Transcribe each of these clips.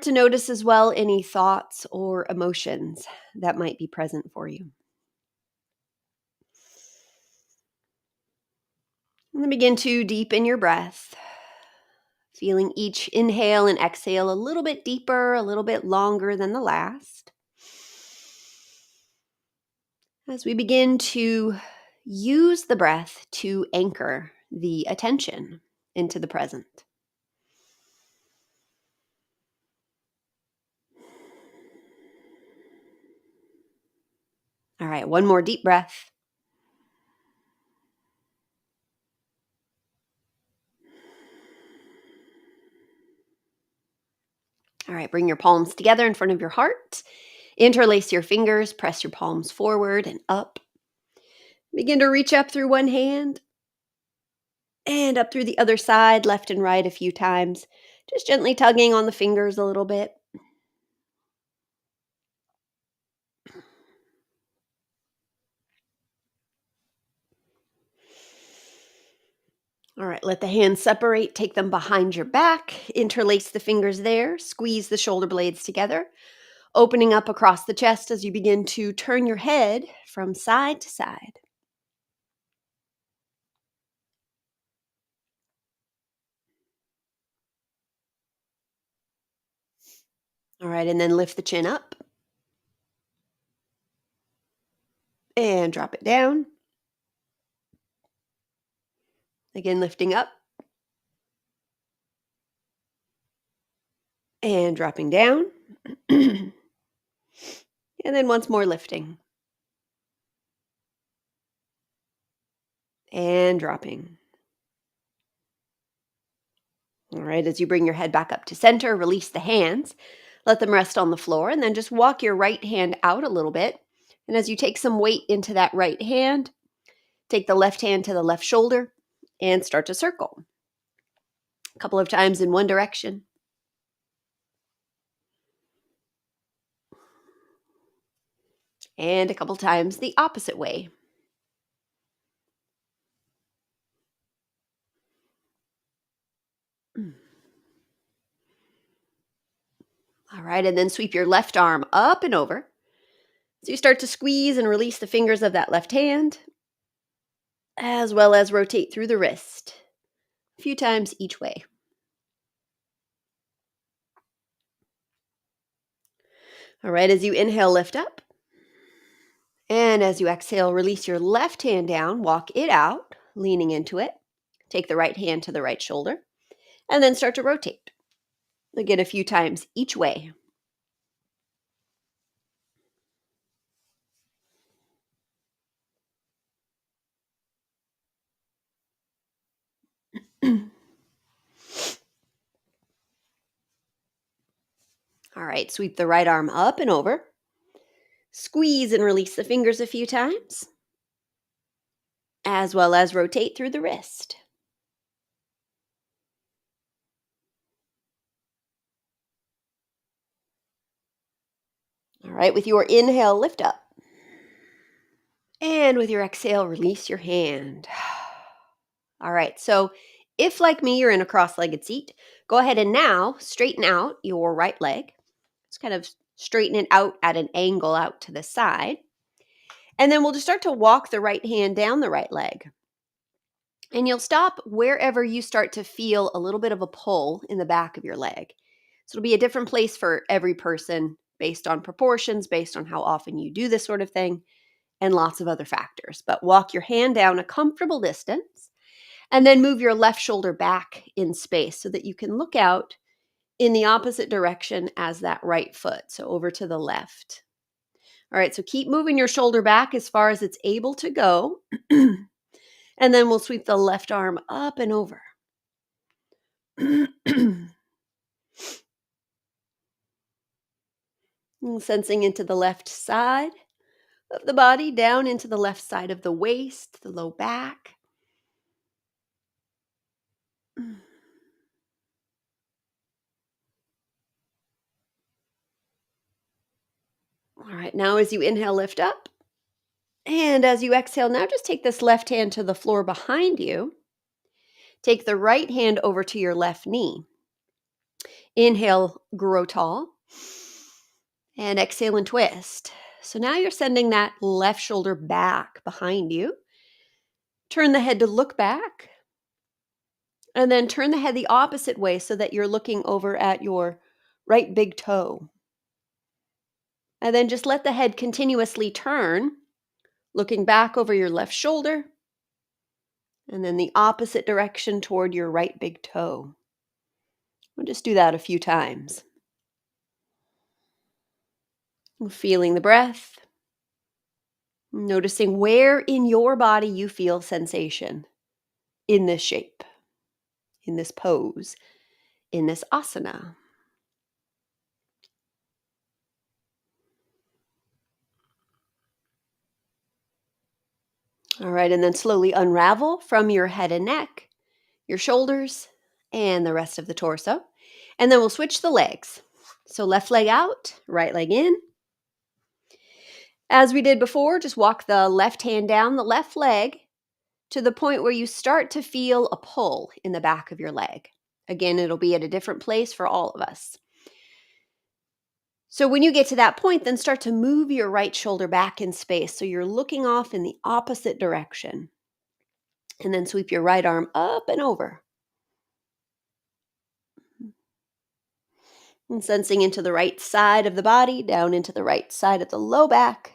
To notice as well any thoughts or emotions that might be present for you. And then begin to deepen your breath, feeling each inhale and exhale a little bit deeper, a little bit longer than the last. As we begin to use the breath to anchor the attention into the present. All right, one more deep breath. All right, bring your palms together in front of your heart. Interlace your fingers, press your palms forward and up. Begin to reach up through one hand and up through the other side, left and right a few times. Just gently tugging on the fingers a little bit. All right, let the hands separate. Take them behind your back. Interlace the fingers there. Squeeze the shoulder blades together, opening up across the chest as you begin to turn your head from side to side. All right, and then lift the chin up and drop it down. Again, lifting up and dropping down. And then once more lifting and dropping. All right, as you bring your head back up to center, release the hands. Let them rest on the floor, and then just walk your right hand out a little bit. And as you take some weight into that right hand, take the left hand to the left shoulder and start to circle. A couple of times in one direction. And a couple times the opposite way. All right, and then sweep your left arm up and over. So you start to squeeze and release the fingers of that left hand, as well as rotate through the wrist a few times each way. All right, as you inhale, lift up. And as you exhale, release your left hand down, walk it out, leaning into it. Take the right hand to the right shoulder, and then start to rotate. Again, a few times each way. All right, sweep the right arm up and over. Squeeze and release the fingers a few times, as well as rotate through the wrist. All right, with your inhale, lift up. And with your exhale, release your hand. All right, so if like me, you're in a cross-legged seat, go ahead and now straighten out your right leg. Just kind of straighten it out at an angle out to the side. And then we'll just start to walk the right hand down the right leg. And you'll stop wherever you start to feel a little bit of a pull in the back of your leg. So it'll be a different place for every person based on proportions, based on how often you do this sort of thing, and lots of other factors. But walk your hand down a comfortable distance and then move your left shoulder back in space so that you can look out in the opposite direction as that right foot. So over to the left. All right, so keep moving your shoulder back as far as it's able to go. And then we'll sweep the left arm up and over. Sensing into the left side of the body, down into the left side of the waist, the low back. All right, now as you inhale, lift up. And as you exhale, now just take this left hand to the floor behind you. Take the right hand over to your left knee. Inhale, grow tall. And exhale and twist. So now you're sending that left shoulder back behind you. Turn the head to look back. And then turn the head the opposite way so that you're looking over at your right big toe. And then just let the head continuously turn, looking back over your left shoulder. And then the opposite direction toward your right big toe. We'll just do that a few times. Feeling the breath. Noticing where in your body you feel sensation in this shape, in this pose, in this asana. All right, and then slowly unravel from your head and neck, your shoulders, and the rest of the torso. And then we'll switch the legs. So left leg out, right leg in. As we did before, just walk the left hand down the left leg to the point where you start to feel a pull in the back of your leg. Again, it'll be at a different place for all of us. So when you get to that point, then start to move your right shoulder back in space. So you're looking off in the opposite direction. And then sweep your right arm up and over. And sensing into the right side of the body, down into the right side of the low back.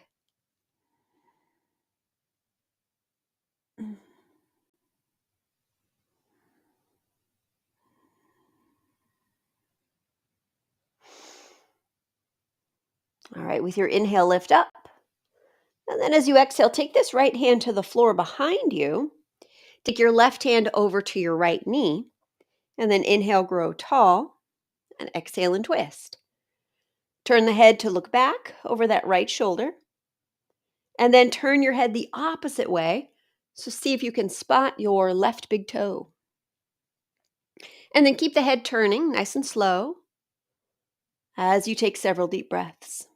All right, with your inhale, lift up. And then as you exhale, take this right hand to the floor behind you. Take your left hand over to your right knee. And then inhale, grow tall. And exhale and twist. Turn the head to look back over that right shoulder. And then turn your head the opposite way. So see if you can spot your left big toe. And then keep the head turning nice and slow as you take several deep breaths.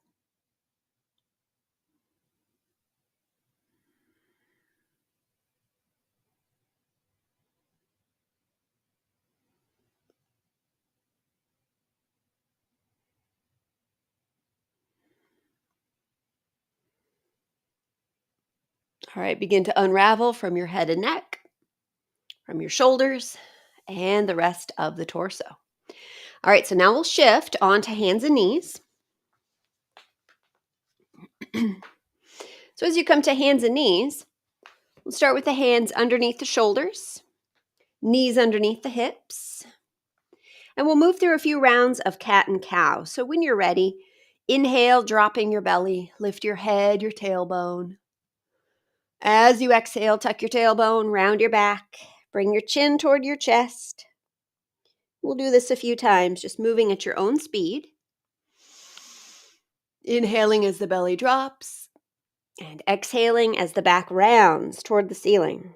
All right, begin to unravel from your head and neck, from your shoulders, and the rest of the torso. All right, so now we'll shift onto hands and knees. So as you come to hands and knees, we'll start with the hands underneath the shoulders, knees underneath the hips, and we'll move through a few rounds of cat and cow. So when you're ready, inhale, dropping your belly, lift your head, your tailbone. As you exhale, tuck your tailbone, round your back, bring your chin toward your chest. We'll do this a few times, just moving at your own speed. Inhaling as the belly drops, and exhaling as the back rounds toward the ceiling.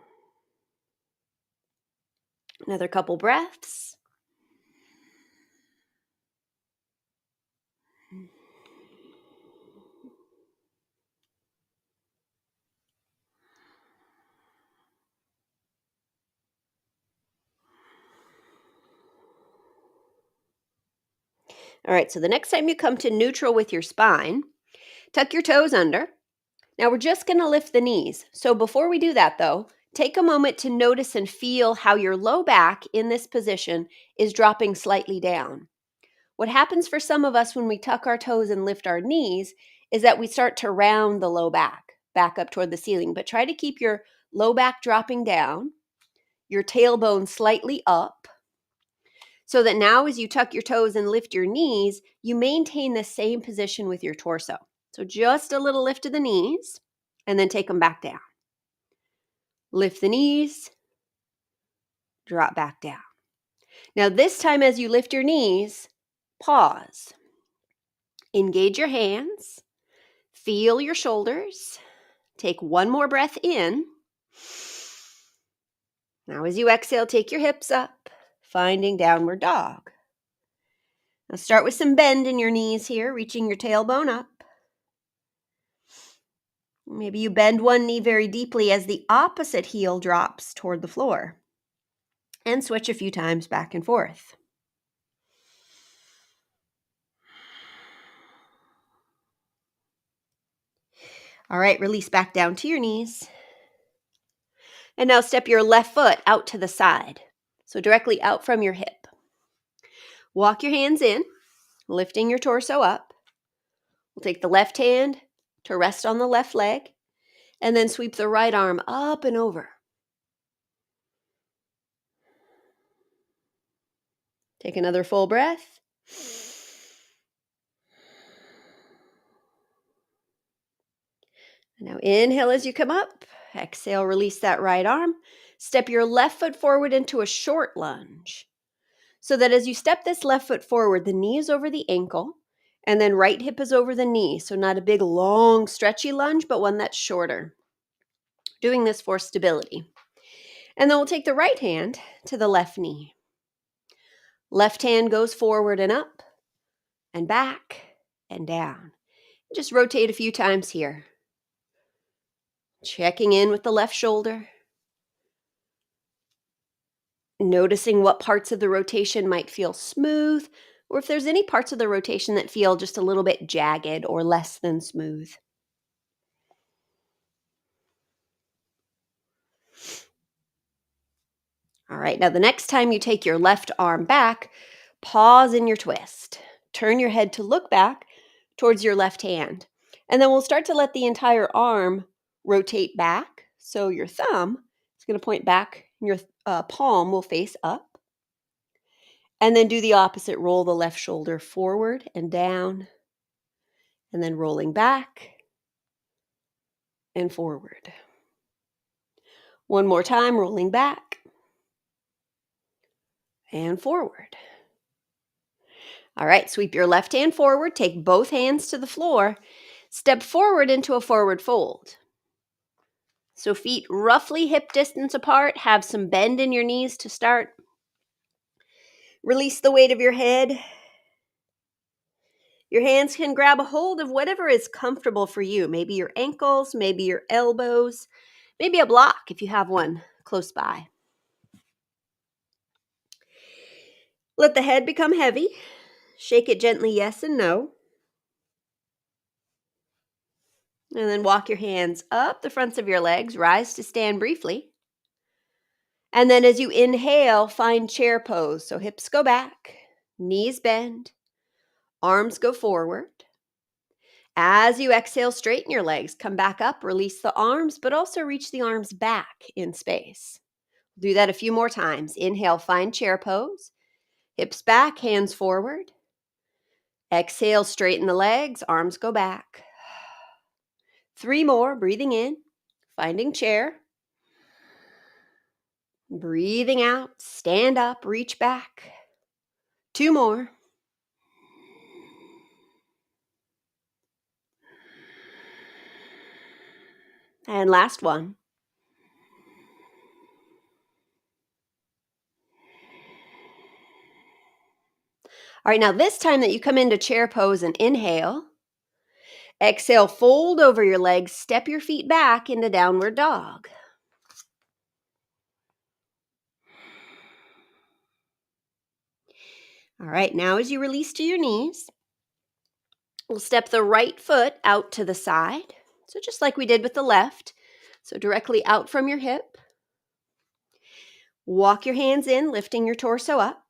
Another couple breaths. All right, so the next time you come to neutral with your spine, tuck your toes under. Now we're just going to lift the knees. So before we do that though, take a moment to notice and feel how your low back in this position is dropping slightly down. What happens for some of us when we tuck our toes and lift our knees is that we start to round the low back up toward the ceiling. But try to keep your low back dropping down, your tailbone slightly up, so that now as you tuck your toes and lift your knees, you maintain the same position with your torso. So just a little lift of the knees, and then take them back down. Lift the knees, drop back down. Now this time as you lift your knees, pause. Engage your hands. Feel your shoulders. Take one more breath in. Now as you exhale, take your hips up, finding downward dog. Now start with some bend in your knees here, reaching your tailbone up. Maybe you bend one knee very deeply as the opposite heel drops toward the floor. And switch a few times back and forth. All right, release back down to your knees. And now step your left foot out to the side. So directly out from your hip. Walk your hands in, lifting your torso up. We'll take the left hand to rest on the left leg, and then sweep the right arm up and over. Take another full breath. Now inhale as you come up. Exhale, release that right arm. Step your left foot forward into a short lunge. So that as you step this left foot forward, the knee is over the ankle, and then right hip is over the knee. So not a big, long, stretchy lunge, but one that's shorter. Doing this for stability. And then we'll take the right hand to the left knee. Left hand goes forward and up, and back, and down. Just rotate a few times here. Checking in with the left shoulder. Noticing what parts of the rotation might feel smooth, or if there's any parts of the rotation that feel just a little bit jagged or less than smooth. All right, now the next time you take your left arm back, pause in your twist. Turn your head to look back towards your left hand. And then we'll start to let the entire arm rotate back. So your thumb is going to point back, and your palm will face up. And then do the opposite. Roll the left shoulder forward and down, and then rolling back and forward. One more time, rolling back and forward. All right, sweep your left hand forward, take both hands to the floor, step forward into a forward fold. So feet roughly hip distance apart, have some bend in your knees to start. Release the weight of your head. Your hands can grab a hold of whatever is comfortable for you. Maybe your ankles, maybe your elbows, maybe a block if you have one close by. Let the head become heavy. Shake it gently, yes and no. And then walk your hands up the fronts of your legs. Rise to stand briefly. And then as you inhale, find chair pose. So hips go back, knees bend, arms go forward. As you exhale, straighten your legs. Come back up, release the arms, but also reach the arms back in space. Do that a few more times. Inhale, find chair pose. Hips back, hands forward. Exhale, straighten the legs, arms go back. 3 more, breathing in, finding chair. Breathing out, stand up, reach back. 2 more. And last one. All right, now this time that you come into chair pose and inhale, exhale, fold over your legs, step your feet back into downward dog. All right, now as you release to your knees, we'll step the right foot out to the side. So just like we did with the left, so directly out from your hip. Walk your hands in, lifting your torso up.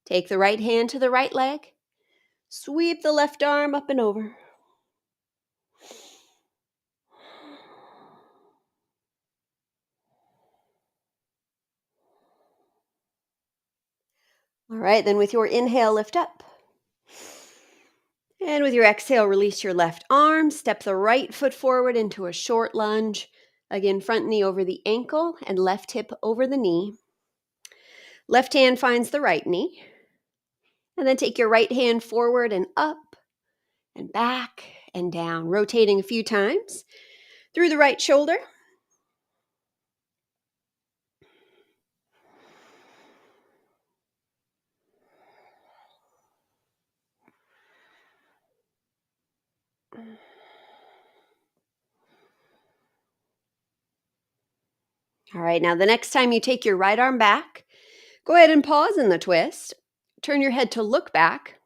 Take the right hand to the right leg. Sweep the left arm up and over. All right, then with your inhale, lift up. And with your exhale, release your left arm. Step the right foot forward into a short lunge. Again, front knee over the ankle and left hip over the knee. Left hand finds the right knee. And then take your right hand forward and up and back and down, rotating a few times through the right shoulder. All right, now the next time you take your right arm back, go ahead and pause in the twist. Turn your head to look back.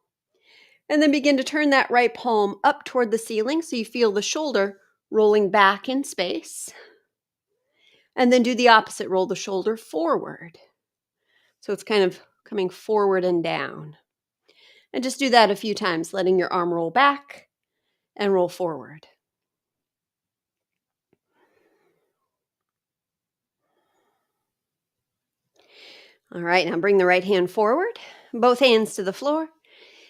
And then begin to turn that right palm up toward the ceiling so you feel the shoulder rolling back in space. And then do the opposite, roll the shoulder forward. So it's kind of coming forward and down. And just do that a few times, letting your arm roll back and roll forward. All right, now bring the right hand forward, both hands to the floor.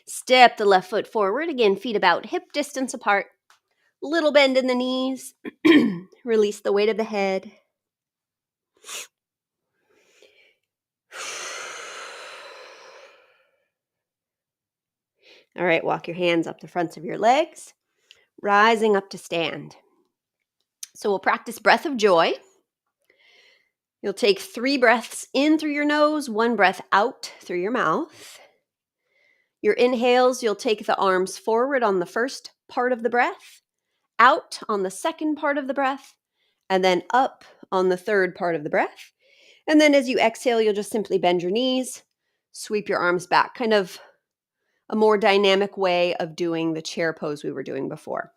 Step the left foot forward. Again, feet about hip distance apart. Little bend in the knees. Release the weight of the head. All right, walk your hands up the fronts of your legs, rising up to stand. So we'll practice breath of joy. You'll take 3 breaths in through your nose, 1 breath out through your mouth. Your inhales, you'll take the arms forward on the first part of the breath, out on the second part of the breath, and then up on the third part of the breath. And then as you exhale, you'll just simply bend your knees, sweep your arms back, kind of a more dynamic way of doing the chair pose we were doing before.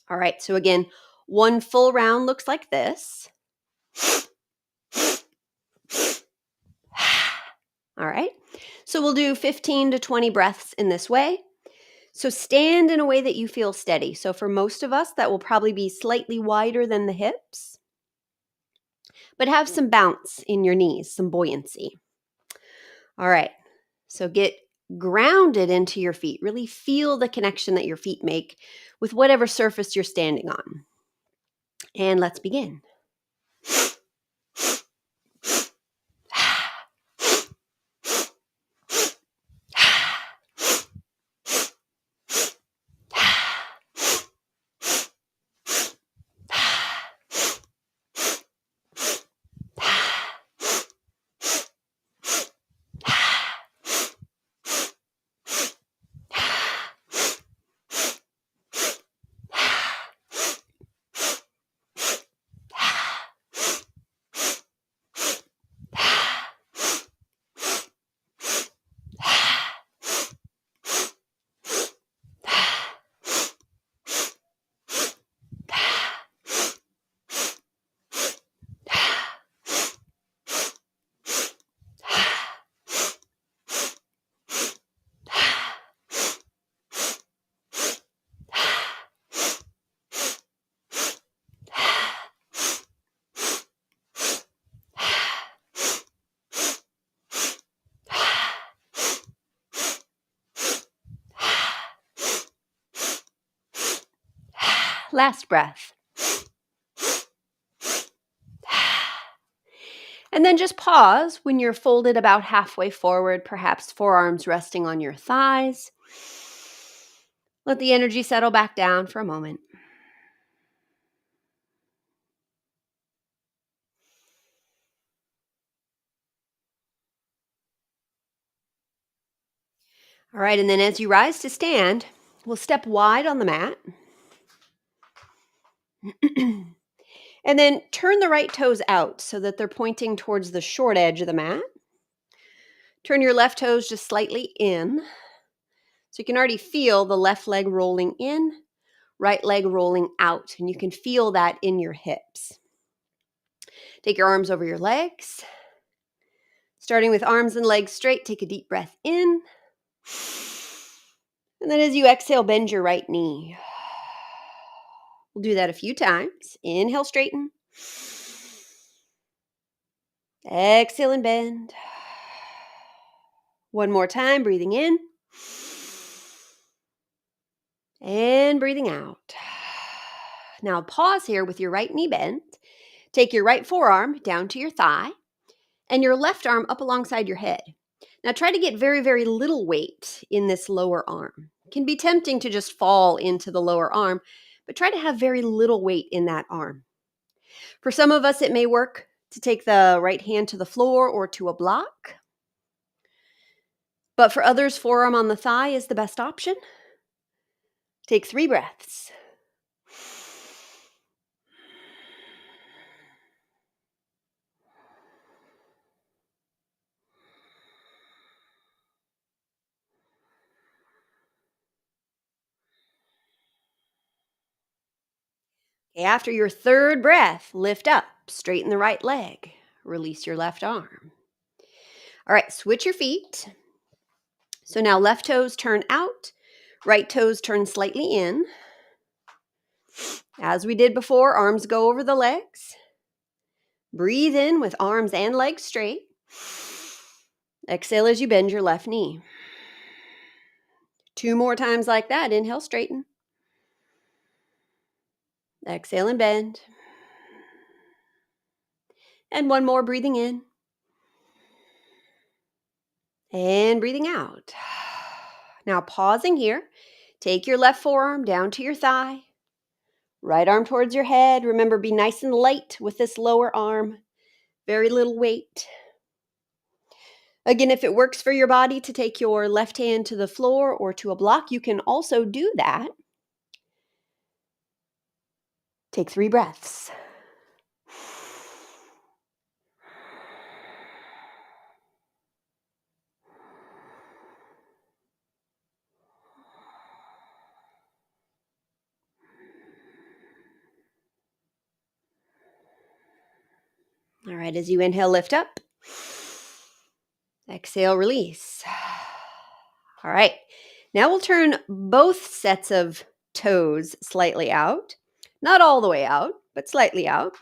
All right, so again, 1 full round looks like this. All right, so we'll do 15 to 20 breaths in this way. So stand in a way that you feel steady. So for most of us, that will probably be slightly wider than the hips, but have some bounce in your knees, some buoyancy. All right, so get grounded into your feet. Really feel the connection that your feet make with whatever surface you're standing on. And let's begin. Last breath. And then just pause when you're folded about halfway forward, perhaps forearms resting on your thighs. Let the energy settle back down for a moment. All right, and then as you rise to stand, we'll step wide on the mat. And then turn the right toes out so that they're pointing towards the short edge of the mat. Turn your left toes just slightly in. So you can already feel the left leg rolling in, right leg rolling out, and you can feel that in your hips. Take your arms over your legs. Starting with arms and legs straight, take a deep breath in. And then as you exhale, bend your right knee. We'll do that a few times. Inhale, straighten. Exhale and bend. One more time, breathing in. And breathing out. Now pause here with your right knee bent. Take your right forearm down to your thigh and your left arm up alongside your head. Now try to get very, very little weight in this lower arm. It can be tempting to just fall into the lower arm, but try to have very little weight in that arm. For some of us, it may work to take the right hand to the floor or to a block. But for others, forearm on the thigh is the best option. Take 3 breaths. After your third breath, lift up, straighten the right leg, release your left arm. All right, switch your feet. So now left toes turn out, right toes turn slightly in. As we did before, arms go over the legs. Breathe in with arms and legs straight. Exhale as you bend your left knee. 2 more times like that. Inhale, straighten. Exhale and bend. And one more, breathing in. And breathing out. Now pausing here. Take your left forearm down to your thigh. Right arm towards your head. Remember, be nice and light with this lower arm. Very little weight. Again, if it works for your body to take your left hand to the floor or to a block, you can also do that. Take 3 breaths. All right, as you inhale, lift up. Exhale, release. All right, now we'll turn both sets of toes slightly out. Not all the way out, but slightly out.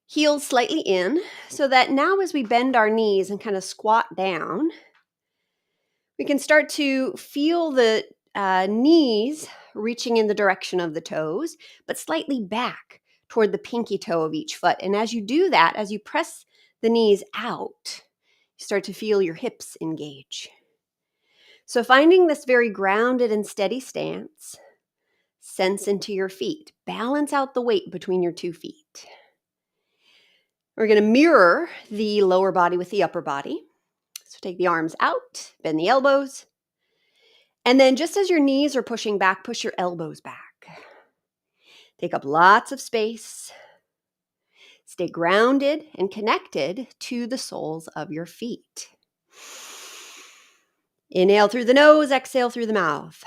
Heels slightly in, so that now as we bend our knees and kind of squat down, we can start to feel the knees reaching in the direction of the toes, but slightly back toward the pinky toe of each foot. And as you do that, as you press the knees out, you start to feel your hips engage. So finding this very grounded and steady stance, sense into your feet. Balance out the weight between your 2 feet. We're going to mirror the lower body with the upper body. So take the arms out, bend the elbows. And then just as your knees are pushing back, push your elbows back. Take up lots of space. Stay grounded and connected to the soles of your feet. Inhale through the nose, exhale through the mouth.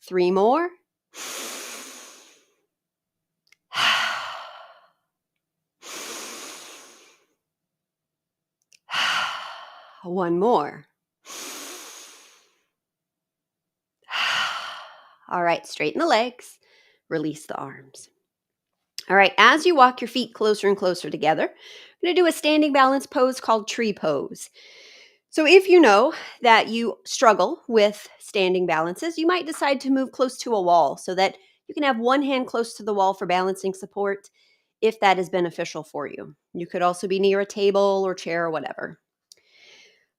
3 more. One more. All right, straighten the legs, release the arms. All right, as you walk your feet closer and closer together, I'm going to do a standing balance pose called tree pose. So if you know that you struggle with standing balances, you might decide to move close to a wall so that you can have one hand close to the wall for balancing support if that is beneficial for you. You could also be near a table or chair or whatever.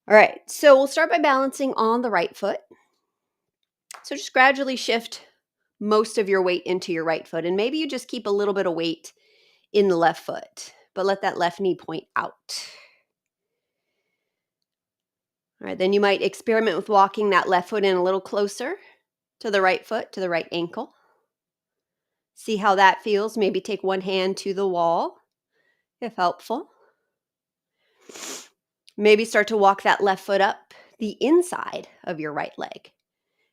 All right, so we'll start by balancing on the right foot. So just gradually shift most of your weight into your right foot, and maybe you just keep a little bit of weight in the left foot, but let that left knee point out. All right, then you might experiment with walking that left foot in a little closer to the right foot, to the right ankle. See how that feels. Maybe take one hand to the wall, if helpful. Maybe start to walk that left foot up the inside of your right leg.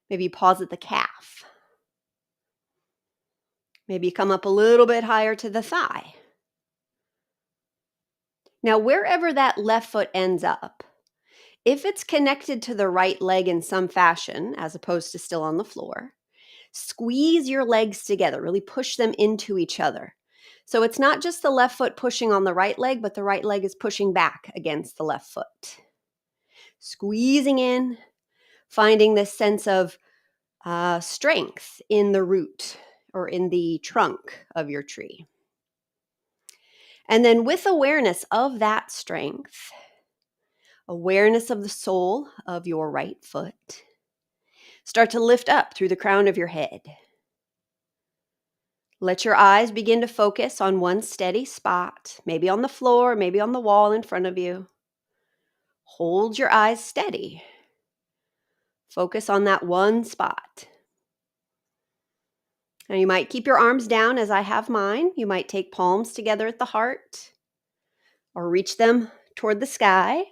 Maybe pause at the calf. Maybe come up a little bit higher to the thigh. Now, wherever that left foot ends up, if it's connected to the right leg in some fashion, as opposed to still on the floor, squeeze your legs together, really push them into each other. So it's not just the left foot pushing on the right leg, but the right leg is pushing back against the left foot. Squeezing in, finding this sense of strength in the root or in the trunk of your tree. And then with awareness of that strength, awareness of the sole of your right foot, start to lift up through the crown of your head. Let your eyes begin to focus on one steady spot, maybe on the floor, maybe on the wall in front of you. Hold your eyes steady. Focus on that one spot. Now you might keep your arms down as I have mine. You might take palms together at the heart or reach them toward the sky.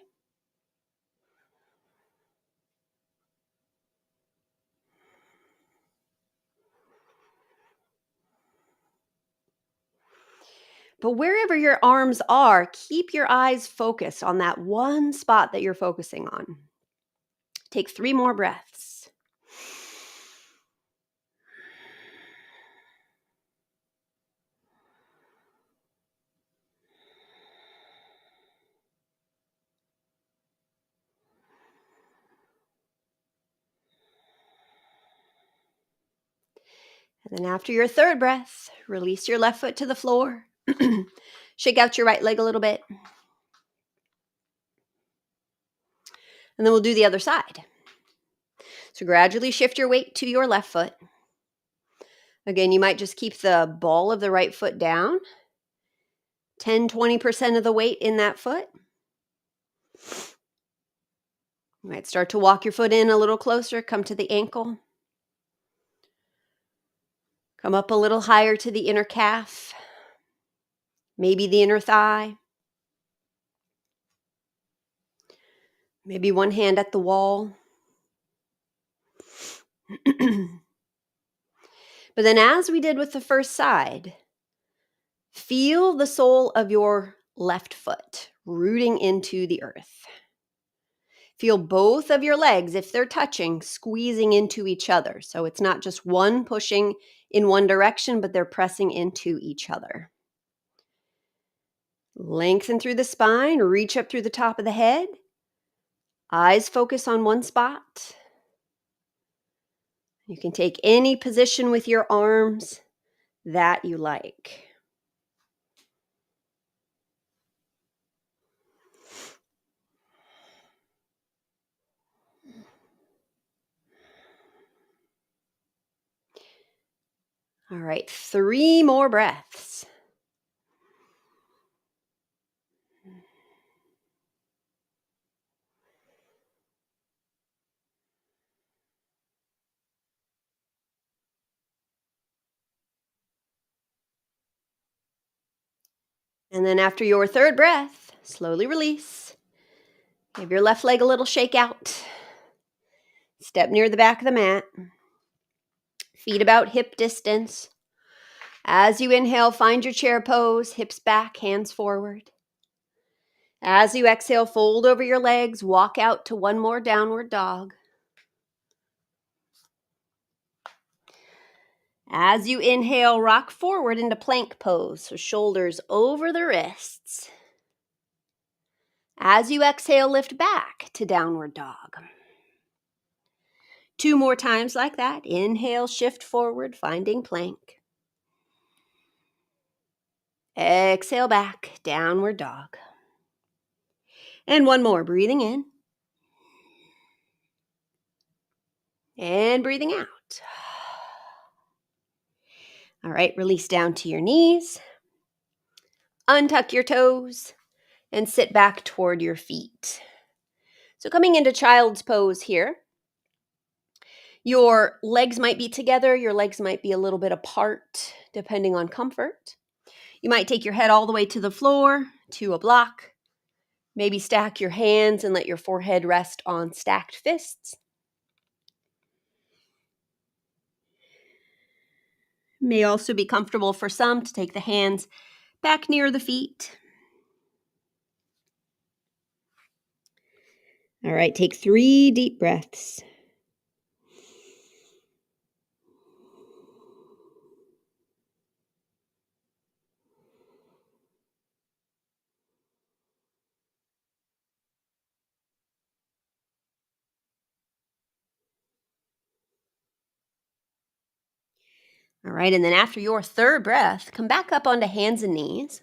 But wherever your arms are, keep your eyes focused on that one spot that you're focusing on. Take 3 more breaths. And then after your third breath, release your left foot to the floor. Shake out your right leg a little bit. And then we'll do the other side. So gradually shift your weight to your left foot. Again, you might just keep the ball of the right foot down. 10-20% of the weight in that foot. You might start to walk your foot in a little closer, come to the ankle. Come up a little higher to the inner calf, maybe the inner thigh. Maybe one hand at the wall. But then as we did with the first side, feel the sole of your left foot rooting into the earth. Feel both of your legs, if they're touching, squeezing into each other. So it's not just one pushing in one direction, but they're pressing into each other. Lengthen through the spine, reach up through the top of the head. Eyes focus on one spot. You can take any position with your arms that you like. All right, 3 more breaths. And then after your third breath, slowly release. Give your left leg a little shake out. Step near the back of the mat. Feet about hip distance. As you inhale, find your chair pose, hips back, hands forward. As you exhale, fold over your legs, walk out to one more downward dog. As you inhale, rock forward into plank pose, so shoulders over the wrists. As you exhale, lift back to downward dog. 2 more times like that. Inhale, shift forward, finding plank. Exhale back, downward dog. And 1 more, breathing in. And breathing out. All right, release down to your knees. Untuck your toes and sit back toward your feet. So coming into child's pose here. Your legs might be together, your legs might be a little bit apart, depending on comfort. You might take your head all the way to the floor, to a block. Maybe stack your hands and let your forehead rest on stacked fists. May also be comfortable for some to take the hands back near the feet. All right, take 3 deep breaths. All right, and then after your third breath, come back up onto hands and knees.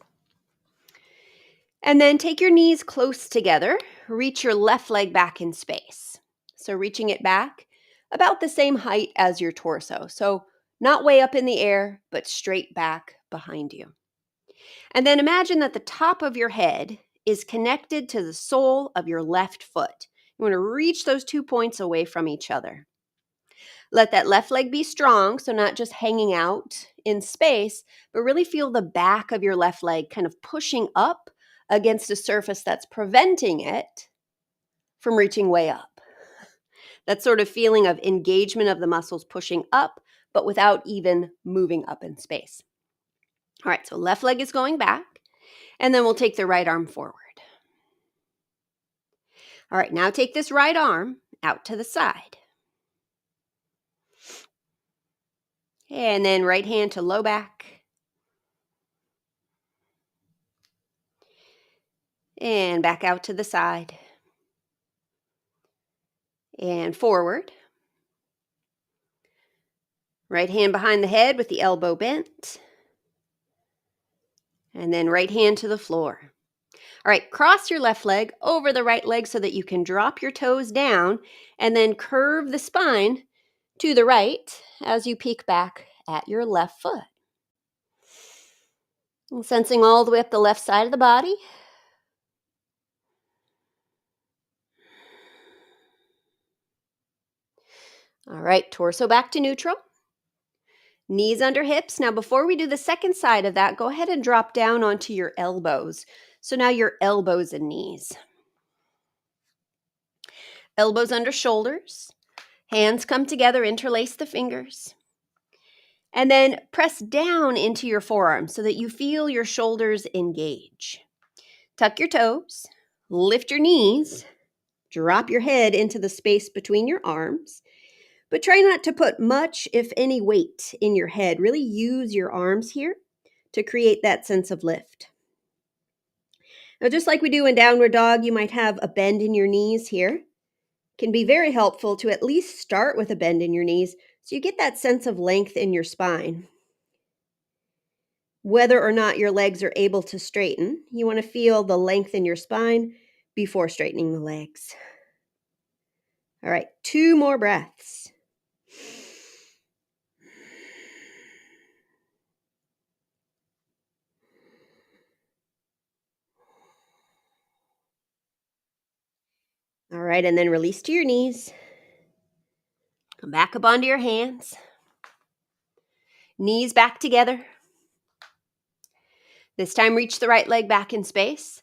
And then take your knees close together. Reach your left leg back in space. So reaching it back about the same height as your torso. So not way up in the air, but straight back behind you. And then imagine that the top of your head is connected to the sole of your left foot. You want to reach those 2 points away from each other. Let that left leg be strong, so not just hanging out in space, but really feel the back of your left leg kind of pushing up against a surface that's preventing it from reaching way up. That sort of feeling of engagement of the muscles pushing up, but without even moving up in space. All right, so left leg is going back, and then we'll take the right arm forward. All right, now take this right arm out to the side. And then right hand to low back. And back out to the side. And forward. Right hand behind the head with the elbow bent. And then right hand to the floor. All right, cross your left leg over the right leg so that you can drop your toes down and then curve the spine to the right as you peek back at your left foot. And sensing all the way up the left side of the body. All right, torso back to neutral. Knees under hips. Now, before we do the second side of that, go ahead and drop down onto your elbows. So now your elbows and knees. Elbows under shoulders. Hands come together, interlace the fingers. And then press down into your forearms so that you feel your shoulders engage. Tuck your toes, lift your knees, drop your head into the space between your arms. But try not to put much, if any, weight in your head. Really use your arms here to create that sense of lift. Now, just like we do in downward dog, you might have a bend in your knees here. It can be very helpful to at least start with a bend in your knees so you get that sense of length in your spine. Whether or not your legs are able to straighten, you want to feel the length in your spine before straightening the legs. All right, 2 more breaths. All right, and then release to your knees. Come back up onto your hands. Knees back together. This time, reach the right leg back in space.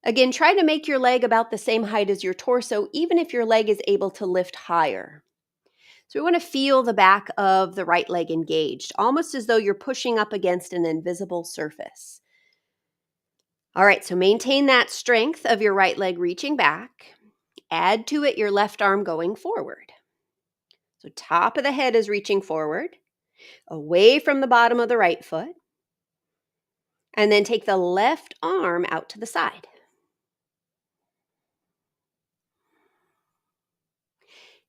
Again, try to make your leg about the same height as your torso, even if your leg is able to lift higher. So we want to feel the back of the right leg engaged, almost as though you're pushing up against an invisible surface. All right, so maintain that strength of your right leg reaching back. Add to it your left arm going forward. So top of the head is reaching forward, away from the bottom of the right foot. And then take the left arm out to the side.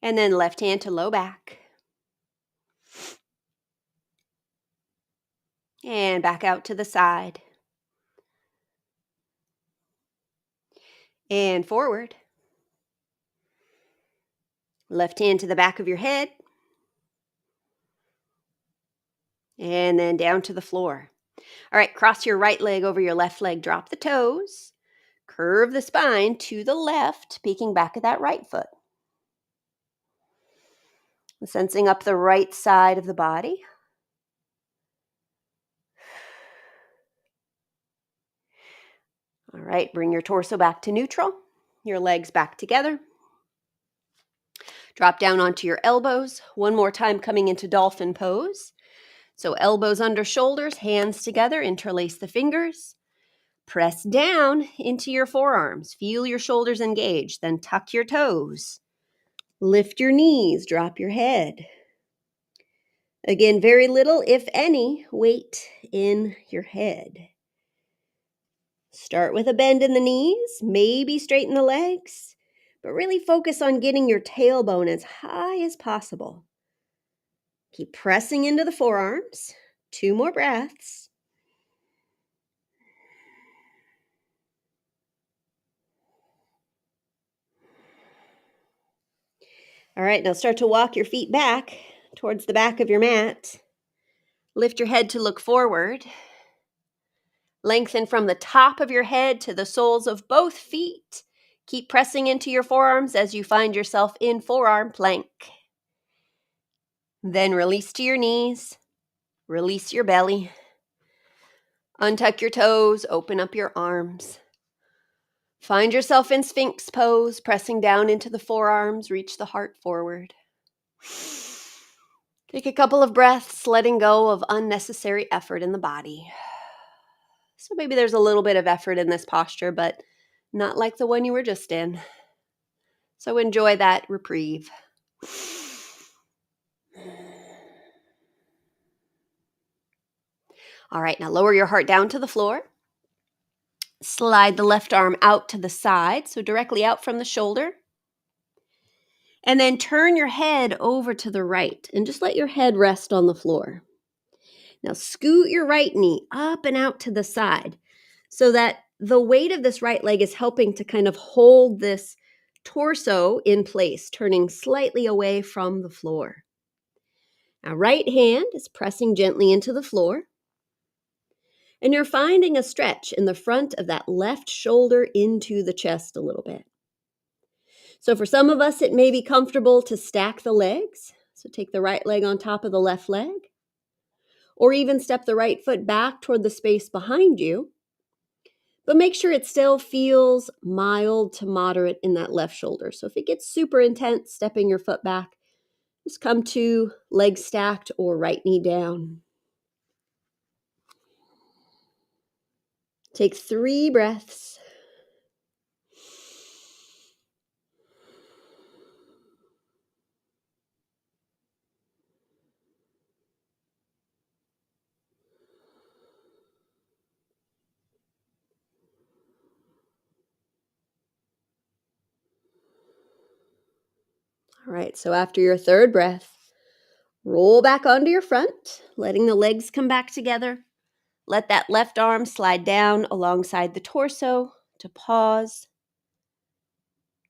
And then left hand to low back. And back out to the side. And forward. Left hand to the back of your head. And then down to the floor. All right, cross your right leg over your left leg. Drop the toes. Curve the spine to the left, peeking back at that right foot. Sensing up the right side of the body. All right, bring your torso back to neutral. Your legs back together. Drop down onto your elbows. One more time, coming into dolphin pose. So elbows under shoulders, hands together, interlace the fingers. Press down into your forearms. Feel your shoulders engage. Then tuck your toes. Lift your knees, drop your head. Again, very little, if any, weight in your head. Start with a bend in the knees, maybe straighten the legs, but really focus on getting your tailbone as high as possible. Keep pressing into the forearms. 2 more breaths. All right, now start to walk your feet back towards the back of your mat. Lift your head to look forward. Lengthen from the top of your head to the soles of both feet. Keep pressing into your forearms as you find yourself in forearm plank. Then release to your knees. Release your belly. Untuck your toes. Open up your arms. Find yourself in Sphinx pose, pressing down into the forearms. Reach the heart forward. Take a couple of breaths, letting go of unnecessary effort in the body. So maybe there's a little bit of effort in this posture, but not like the one you were just in. So enjoy that reprieve. All right, now lower your heart down to the floor. Slide the left arm out to the side, so directly out from the shoulder. And then turn your head over to the right and just let your head rest on the floor. Now scoot your right knee up and out to the side so that the weight of this right leg is helping to kind of hold this torso in place, turning slightly away from the floor. Now, right hand is pressing gently into the floor, and you're finding a stretch in the front of that left shoulder into the chest a little bit. So for some of us, it may be comfortable to stack the legs. So take the right leg on top of the left leg, or even step the right foot back toward the space behind you. But make sure it still feels mild to moderate in that left shoulder. So if it gets super intense, stepping your foot back, just come to leg stacked or right knee down. Take 3 breaths. All right, so after your 3rd breath, roll back onto your front, letting the legs come back together. Let that left arm slide down alongside the torso to pause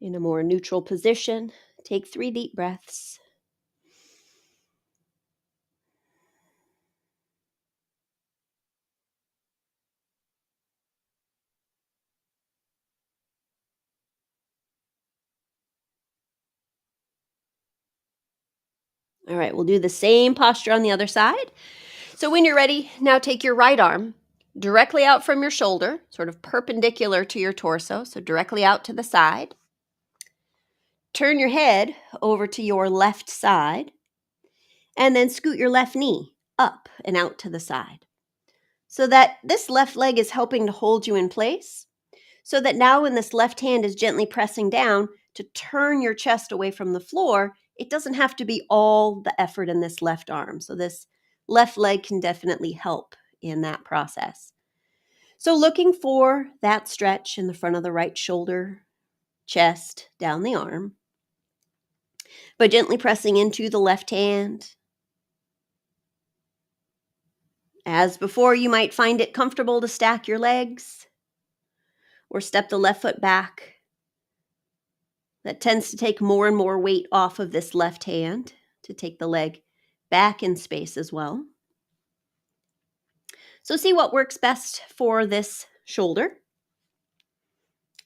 in a more neutral position. Take 3 deep breaths. All right, we'll do the same posture on the other side. So when you're ready, now take your right arm directly out from your shoulder, sort of perpendicular to your torso, so directly out to the side. Turn your head over to your left side, and then scoot your left knee up and out to the side, so that this left leg is helping to hold you in place, so that now when this left hand is gently pressing down to turn your chest away from the floor, it doesn't have to be all the effort in this left arm. So this left leg can definitely help in that process. So looking for that stretch in the front of the right shoulder, chest, down the arm, but gently pressing into the left hand. As before, you might find it comfortable to stack your legs or step the left foot back. That tends to take more and more weight off of this left hand to take the leg back in space as well. So see what works best for this shoulder.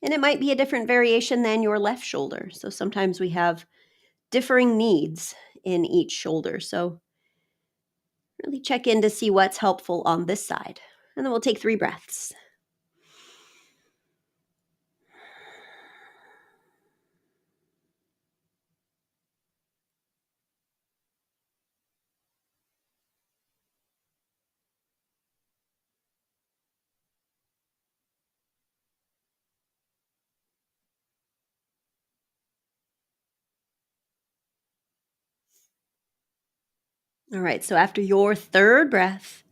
And it might be a different variation than your left shoulder. So sometimes we have differing needs in each shoulder. So really check in to see what's helpful on this side. And then we'll take 3 breaths. All right, so after your 3rd breath,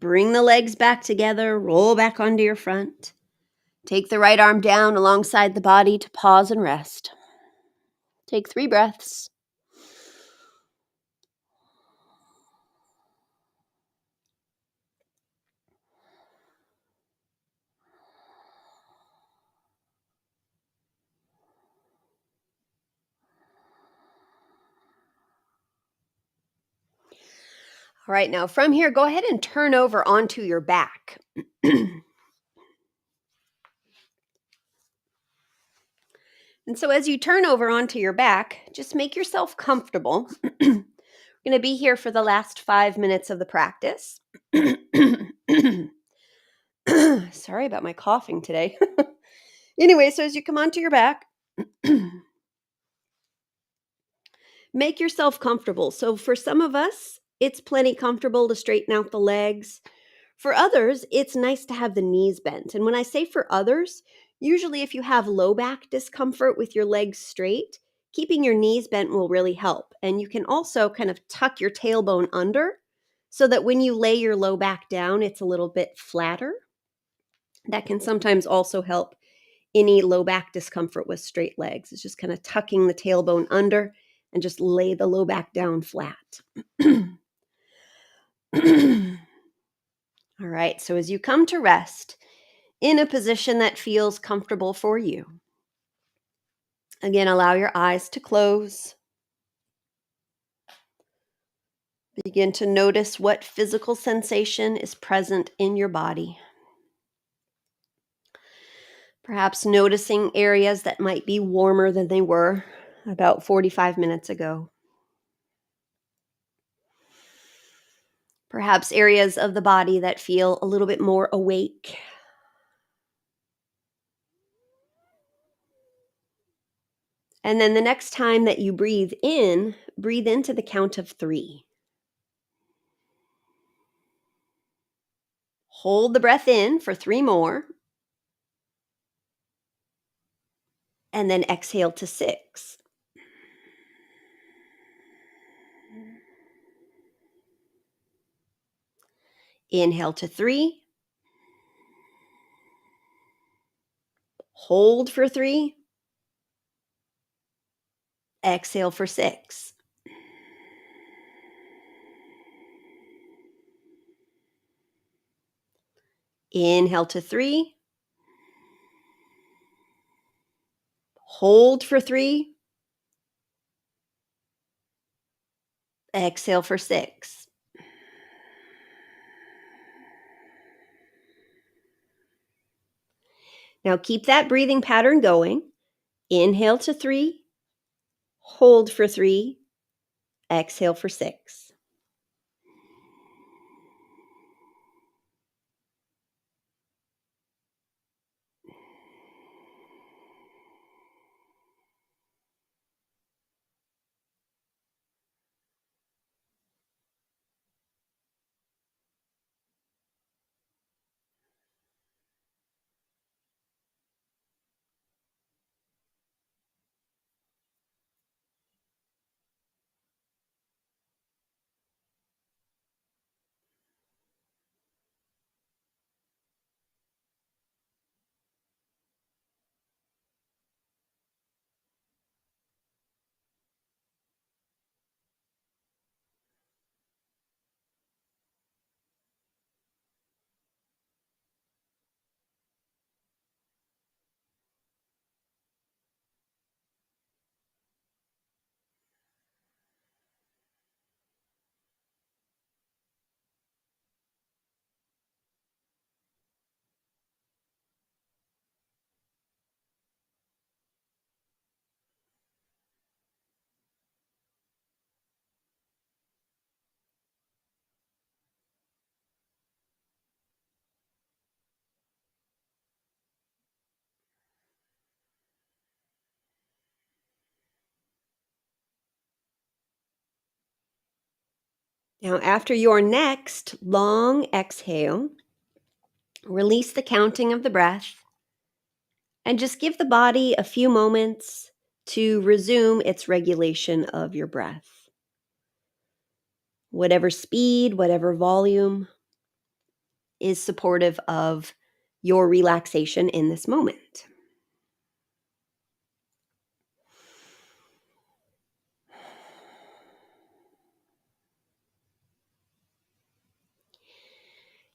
bring the legs back together, roll back onto your front. Take the right arm down alongside the body to pause and rest. Take 3 breaths. All right, now from here, go ahead and turn over onto your back. And so as you turn over onto your back, just make yourself comfortable. We're going to be here for the last 5 minutes of the practice. Sorry about my coughing today. Anyway, so as you come onto your back, make yourself comfortable. So for some of us, it's plenty comfortable to straighten out the legs. For others, it's nice to have the knees bent. And when I say for others, usually if you have low back discomfort with your legs straight, keeping your knees bent will really help. And you can also kind of tuck your tailbone under so that when you lay your low back down, it's a little bit flatter. That can sometimes also help any low back discomfort with straight legs. It's just kind of tucking the tailbone under and just lay the low back down flat. All right, so as you come to rest in a position that feels comfortable for you, again, allow your eyes to close. Begin to notice what physical sensation is present in your body. Perhaps noticing areas that might be warmer than they were about 45 minutes ago. Perhaps areas of the body that feel a little bit more awake. And then the next time that you breathe into the count of 3. Hold the breath in for 3 more. And then exhale to 6. Inhale to 3. Hold for 3. Exhale for 6. Inhale to 3. Hold for 3. Exhale for 6. Now keep that breathing pattern going. Inhale to 3. Hold for 3. Exhale for 6. Now, after your next long exhale, release the counting of the breath and just give the body a few moments to resume its regulation of your breath. Whatever speed, whatever volume is supportive of your relaxation in this moment.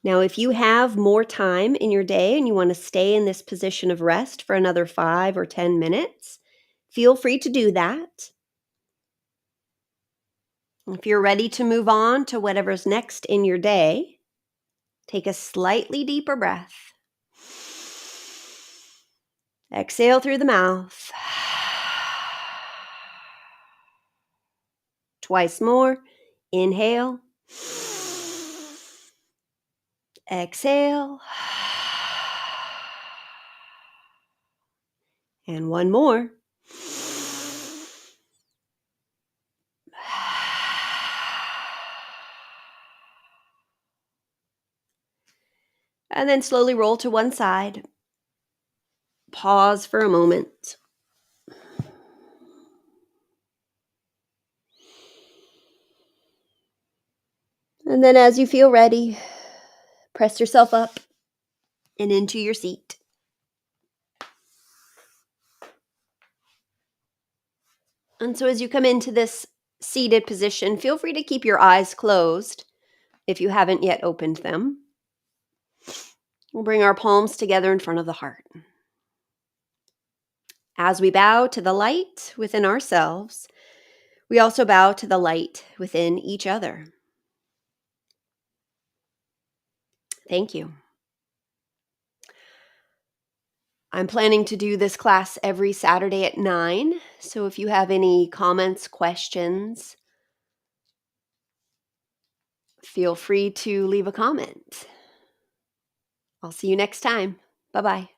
Now, if you have more time in your day and you want to stay in this position of rest for another 5 or 10 minutes, feel free to do that. If you're ready to move on to whatever's next in your day, take a slightly deeper breath. Exhale through the mouth. Twice more. Inhale. Exhale. And one more. And then slowly roll to one side. Pause for a moment. And then as you feel ready, press yourself up and into your seat. And so as you come into this seated position, feel free to keep your eyes closed if you haven't yet opened them. We'll bring our palms together in front of the heart. As we bow to the light within ourselves, we also bow to the light within each other. Thank you. I'm planning to do this class every Saturday at 9. So if you have any comments, questions, feel free to leave a comment. I'll see you next time. Bye-bye.